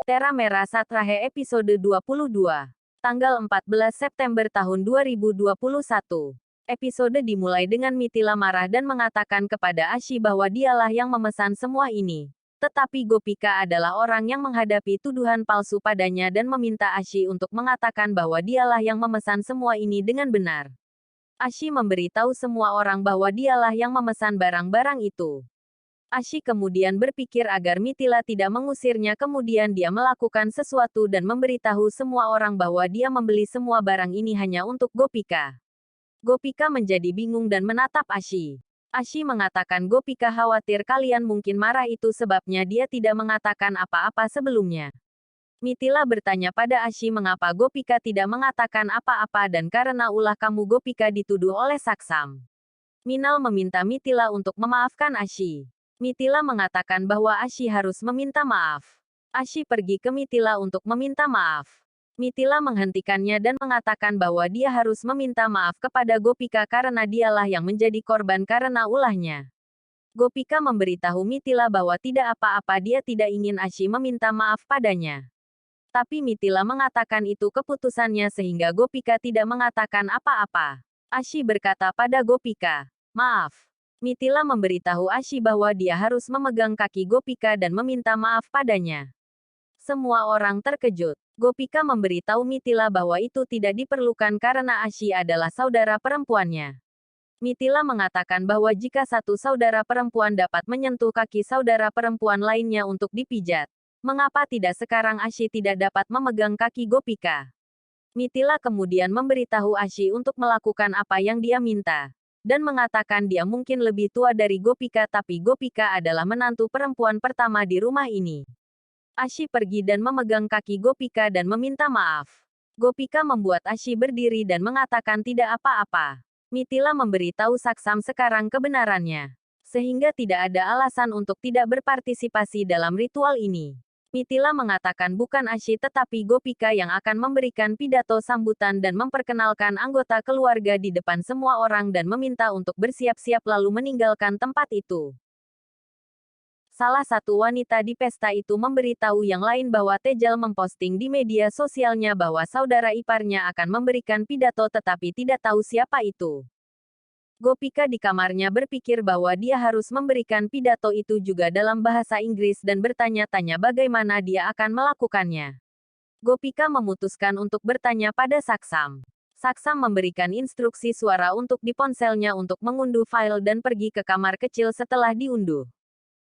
Tera Merah Satrahe episode 22. Tanggal 14 September tahun 2021. Episode dimulai dengan Mithila marah dan mengatakan kepada Ashi bahwa dialah yang memesan semua ini. Tetapi Gopika adalah orang yang menghadapi tuduhan palsu padanya dan meminta Ashi untuk mengatakan bahwa dialah yang memesan semua ini dengan benar. Ashi memberitahu semua orang bahwa dialah yang memesan barang-barang itu. Ashi kemudian berpikir agar Mithila tidak mengusirnya, kemudian dia melakukan sesuatu dan memberitahu semua orang bahwa dia membeli semua barang ini hanya untuk Gopika. Gopika menjadi bingung dan menatap Ashi. Ashi mengatakan Gopika khawatir kalian mungkin marah, itu sebabnya dia tidak mengatakan apa-apa sebelumnya. Mithila bertanya pada Ashi mengapa Gopika tidak mengatakan apa-apa dan karena ulah kamu Gopika dituduh oleh Saksam. Minal meminta Mithila untuk memaafkan Ashi. Mithila mengatakan bahwa Ashi harus meminta maaf. Ashi pergi ke Mithila untuk meminta maaf. Mithila menghentikannya dan mengatakan bahwa dia harus meminta maaf kepada Gopika karena dialah yang menjadi korban karena ulahnya. Gopika memberitahu Mithila bahwa tidak apa-apa, dia tidak ingin Ashi meminta maaf padanya. Tapi Mithila mengatakan itu keputusannya sehingga Gopika tidak mengatakan apa-apa. Ashi berkata pada Gopika, "Maaf." Mithila memberitahu Ashi bahwa dia harus memegang kaki Gopika dan meminta maaf padanya. Semua orang terkejut. Gopika memberitahu Mithila bahwa itu tidak diperlukan karena Ashi adalah saudara perempuannya. Mithila mengatakan bahwa jika satu saudara perempuan dapat menyentuh kaki saudara perempuan lainnya untuk dipijat, mengapa tidak sekarang Ashi tidak dapat memegang kaki Gopika? Mithila kemudian memberitahu Ashi untuk melakukan apa yang dia minta. Dan mengatakan dia mungkin lebih tua dari Gopika, tapi Gopika adalah menantu perempuan pertama di rumah ini. Ashi pergi dan memegang kaki Gopika dan meminta maaf. Gopika membuat Ashi berdiri dan mengatakan tidak apa-apa. Mithila memberitahu Saksam sekarang kebenarannya. Sehingga tidak ada alasan untuk tidak berpartisipasi dalam ritual ini. Mithila mengatakan bukan Ashi tetapi Gopika yang akan memberikan pidato sambutan dan memperkenalkan anggota keluarga di depan semua orang dan meminta untuk bersiap-siap lalu meninggalkan tempat itu. Salah satu wanita di pesta itu memberitahu yang lain bahwa Tejal memposting di media sosialnya bahwa saudara iparnya akan memberikan pidato tetapi tidak tahu siapa itu. Gopika di kamarnya berpikir bahwa dia harus memberikan pidato itu juga dalam bahasa Inggris dan bertanya-tanya bagaimana dia akan melakukannya. Gopika memutuskan untuk bertanya pada Saksam. Saksam memberikan instruksi suara untuk di ponselnya untuk mengunduh file dan pergi ke kamar kecil setelah diunduh.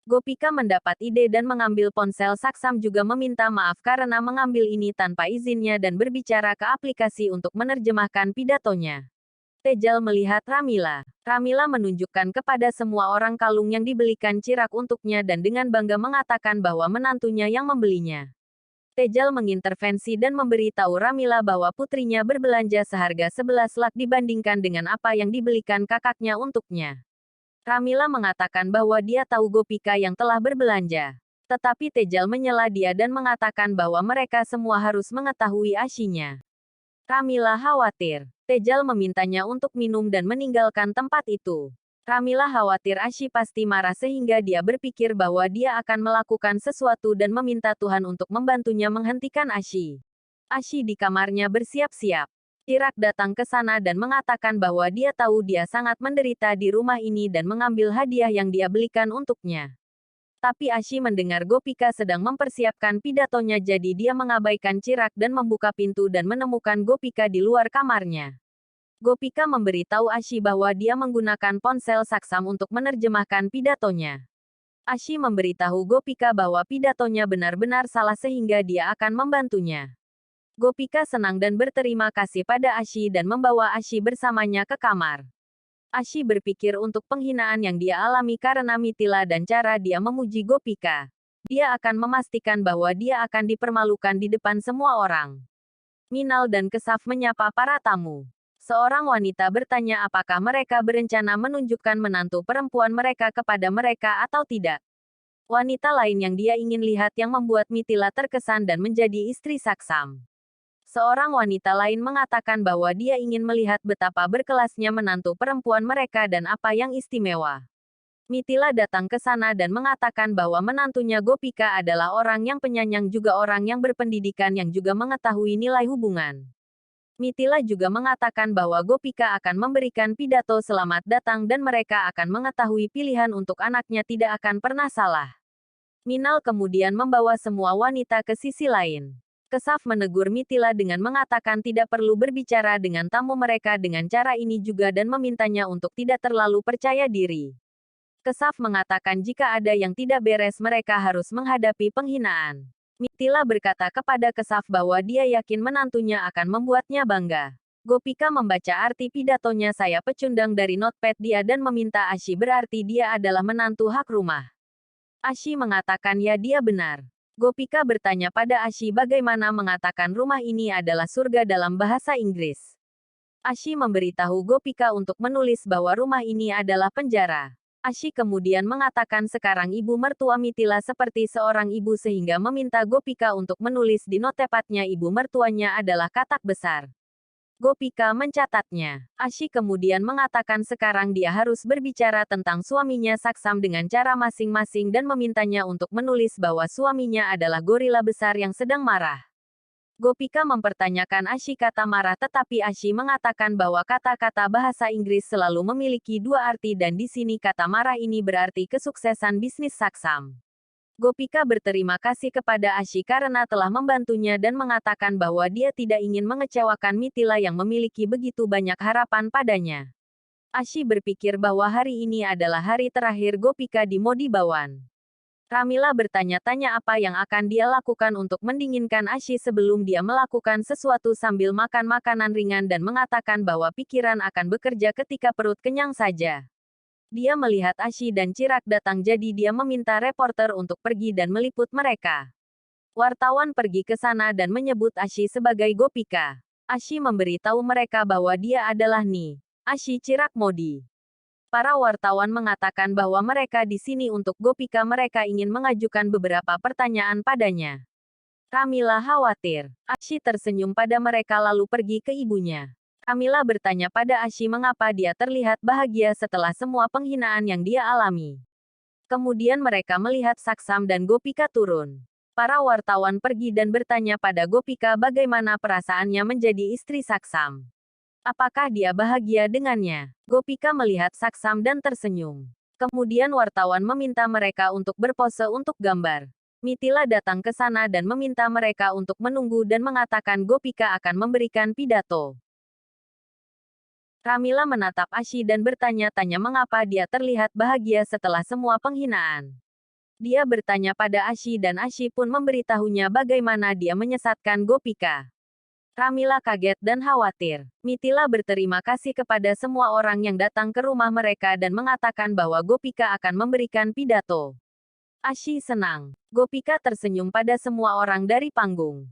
Gopika mendapat ide dan mengambil ponsel Saksam, juga meminta maaf karena mengambil ini tanpa izinnya dan berbicara ke aplikasi untuk menerjemahkan pidatonya. Tejal melihat Ramila. Ramila menunjukkan kepada semua orang kalung yang dibelikan Chirag untuknya dan dengan bangga mengatakan bahwa menantunya yang membelinya. Tejal mengintervensi dan memberitahu Ramila bahwa putrinya berbelanja seharga 11 lak dibandingkan dengan apa yang dibelikan kakaknya untuknya. Ramila mengatakan bahwa dia tahu Gopika yang telah berbelanja. Tetapi Tejal menyela dia dan mengatakan bahwa mereka semua harus mengetahui Ashinya. Ramila khawatir. Tejal memintanya untuk minum dan meninggalkan tempat itu. Ramila khawatir Ashi pasti marah sehingga dia berpikir bahwa dia akan melakukan sesuatu dan meminta Tuhan untuk membantunya menghentikan Ashi. Ashi di kamarnya bersiap-siap. Chirag datang ke sana dan mengatakan bahwa dia tahu dia sangat menderita di rumah ini dan mengambil hadiah yang dia belikan untuknya. Tapi Ashi mendengar Gopika sedang mempersiapkan pidatonya, jadi dia mengabaikan Chirag dan membuka pintu dan menemukan Gopika di luar kamarnya. Gopika memberitahu Ashi bahwa dia menggunakan ponsel Saksam untuk menerjemahkan pidatonya. Ashi memberitahu Gopika bahwa pidatonya benar-benar salah sehingga dia akan membantunya. Gopika senang dan berterima kasih pada Ashi dan membawa Ashi bersamanya ke kamar. Ashi berpikir untuk penghinaan yang dia alami karena Mithila dan cara dia memuji Gopika. Dia akan memastikan bahwa dia akan dipermalukan di depan semua orang. Minal dan Kesaf menyapa para tamu. Seorang wanita bertanya apakah mereka berencana menunjukkan menantu perempuan mereka kepada mereka atau tidak. Wanita lain yang dia ingin lihat yang membuat Mithila terkesan dan menjadi istri Saksam. Seorang wanita lain mengatakan bahwa dia ingin melihat betapa berkelasnya menantu perempuan mereka dan apa yang istimewa. Mitila datang ke sana dan mengatakan bahwa menantunya Gopika adalah orang yang penyayang juga orang yang berpendidikan yang juga mengetahui nilai hubungan. Mitila juga mengatakan bahwa Gopika akan memberikan pidato selamat datang dan mereka akan mengetahui pilihan untuk anaknya tidak akan pernah salah. Minal kemudian membawa semua wanita ke sisi lain. Kesaf menegur Mitila dengan mengatakan tidak perlu berbicara dengan tamu mereka dengan cara ini juga dan memintanya untuk tidak terlalu percaya diri. Kesaf mengatakan jika ada yang tidak beres mereka harus menghadapi penghinaan. Mitila berkata kepada Kesaf bahwa dia yakin menantunya akan membuatnya bangga. Gopika membaca arti pidatonya saya pecundang dari notepad dia dan meminta Ashi berarti dia adalah menantu hak rumah. Ashi mengatakan ya dia benar. Gopika bertanya pada Ashi bagaimana mengatakan rumah ini adalah surga dalam bahasa Inggris. Ashi memberitahu Gopika untuk menulis bahwa rumah ini adalah penjara. Ashi kemudian mengatakan sekarang ibu mertua Mitila seperti seorang ibu sehingga meminta Gopika untuk menulis di notepadnya ibu mertuanya adalah katak besar. Gopika mencatatnya. Ashi kemudian mengatakan sekarang dia harus berbicara tentang suaminya Saksam dengan cara masing-masing dan memintanya untuk menulis bahwa suaminya adalah gorila besar yang sedang marah. Gopika mempertanyakan Ashi kata marah tetapi Ashi mengatakan bahwa kata-kata bahasa Inggris selalu memiliki dua arti dan di sini kata marah ini berarti kesuksesan bisnis Saksam. Gopika berterima kasih kepada Ashi karena telah membantunya dan mengatakan bahwa dia tidak ingin mengecewakan Mitila yang memiliki begitu banyak harapan padanya. Ashi berpikir bahwa hari ini adalah hari terakhir Gopika di Modibawan. Ramila bertanya-tanya apa yang akan dia lakukan untuk mendinginkan Ashi sebelum dia melakukan sesuatu sambil makan makanan ringan dan mengatakan bahwa pikiran akan bekerja ketika perut kenyang saja. Dia melihat Ashi dan Chirag datang jadi dia meminta reporter untuk pergi dan meliput mereka. Wartawan pergi ke sana dan menyebut Ashi sebagai Gopika. Ashi memberitahu mereka bahwa dia adalah Ni. Ashi Chirag Modi. Para wartawan mengatakan bahwa mereka di sini untuk Gopika mereka ingin mengajukan beberapa pertanyaan padanya. Ramila khawatir. Ashi tersenyum pada mereka lalu pergi ke ibunya. Ramila bertanya pada Ashi mengapa dia terlihat bahagia setelah semua penghinaan yang dia alami. Kemudian mereka melihat Saksam dan Gopika turun. Para wartawan pergi dan bertanya pada Gopika bagaimana perasaannya menjadi istri Saksam. Apakah dia bahagia dengannya? Gopika melihat Saksam dan tersenyum. Kemudian wartawan meminta mereka untuk berpose untuk gambar. Mitila datang ke sana dan meminta mereka untuk menunggu dan mengatakan Gopika akan memberikan pidato. Ramila menatap Ashi dan bertanya-tanya mengapa dia terlihat bahagia setelah semua penghinaan. Dia bertanya pada Ashi dan Ashi pun memberitahunya bagaimana dia menyesatkan Gopika. Ramila kaget dan khawatir. Mitila berterima kasih kepada semua orang yang datang ke rumah mereka dan mengatakan bahwa Gopika akan memberikan pidato. Ashi senang. Gopika tersenyum pada semua orang dari panggung.